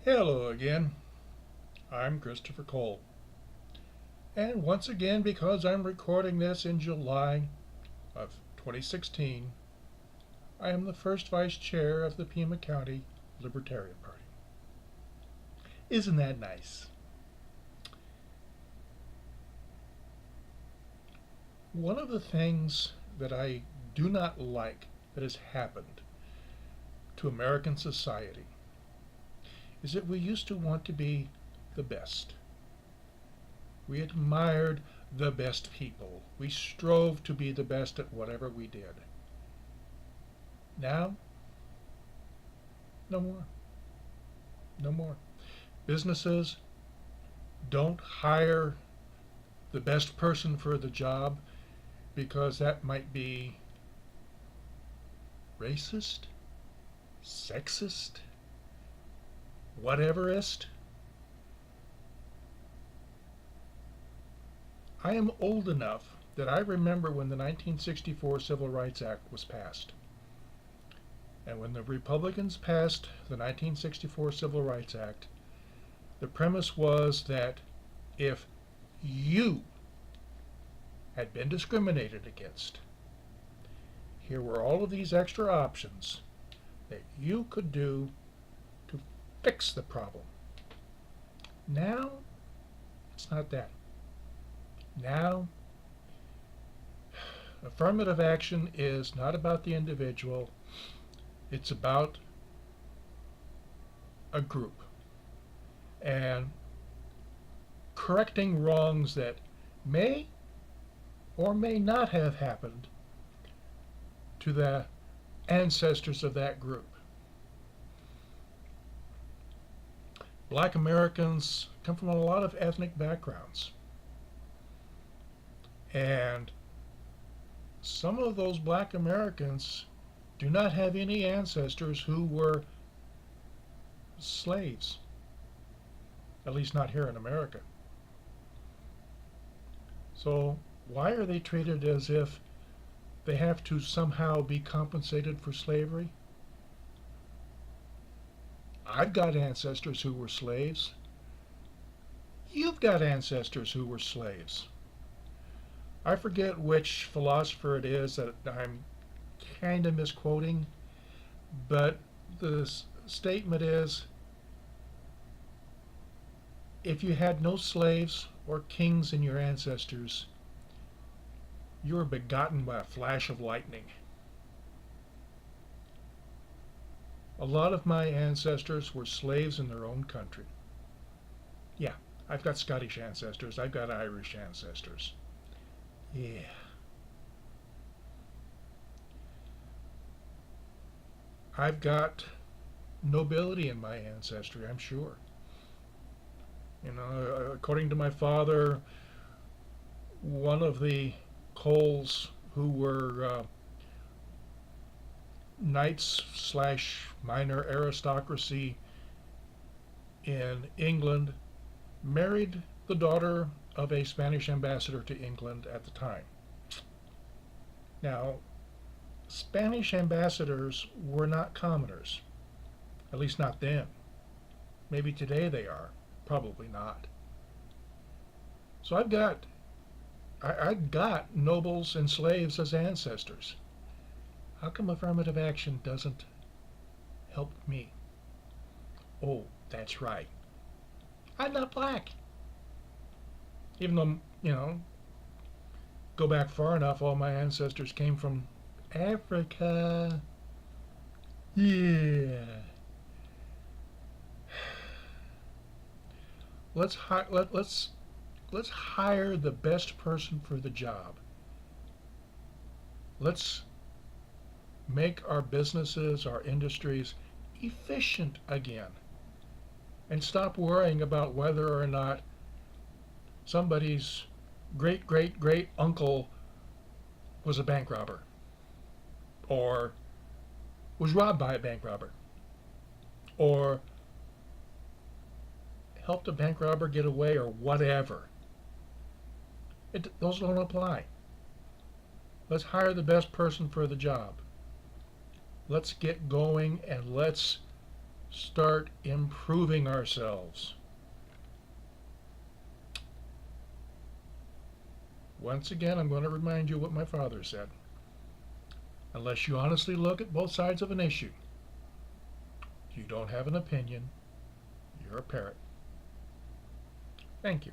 Hello again. I'm Christopher Cole. And once again, because I'm recording this in July of 2016, I am the first vice chair of the Pima County Libertarian Party. Isn't that nice? One of the things that I do not like that has happened to American society is that we used to want to be the best. We admired the best people. We strove to be the best at whatever we did. Now, no more. No more. Businesses don't hire the best person for the job because that might be racist, sexist, whateverist. I am old enough that I remember when the 1964 Civil Rights Act was passed. And when the Republicans passed the 1964 Civil Rights Act, the premise was that if you had been discriminated against, here were all of these extra options that you could do to fix the problem. Now, it's not that. Now, affirmative action is not about the individual, it's about a group. And correcting wrongs that may or may not have happened to the ancestors of that group. Black Americans come from a lot of ethnic backgrounds. And some of those black Americans do not have any ancestors who were slaves, at least not here in America. So why are they treated as if they have to somehow be compensated for slavery? I've got ancestors who were slaves. You've got ancestors who were slaves. I forget which philosopher it is that I'm kind of misquoting, but the statement is, if you had no slaves or kings in your ancestors, you were begotten by a flash of lightning. A lot of my ancestors were slaves in their own country. Yeah, I've got Scottish ancestors, I've got Irish ancestors. Yeah. I've got nobility in my ancestry, I'm sure. You know, according to my father, one of the Coles who were knights slash minor aristocracy in England married the daughter of a Spanish ambassador to England at the time. Now, Spanish ambassadors were not commoners, at least not then. Maybe today they are, probably not. So I've got nobles and slaves as ancestors. How come affirmative action doesn't help me? Oh, that's right. I'm not black. Even though, go back far enough, all my ancestors came from Africa. Yeah. Let's hire the best person for the job. Let's make our businesses, our industries efficient again. And stop worrying about whether or not somebody's great great great uncle was a bank robber or was robbed by a bank robber or helped a bank robber get away or whatever. Those don't apply. Let's hire the best person for the job. Let's get going and let's start improving ourselves. Once again, I'm going to remind you what my father said. Unless you honestly look at both sides of an issue, you don't have an opinion. You're a parrot. Thank you.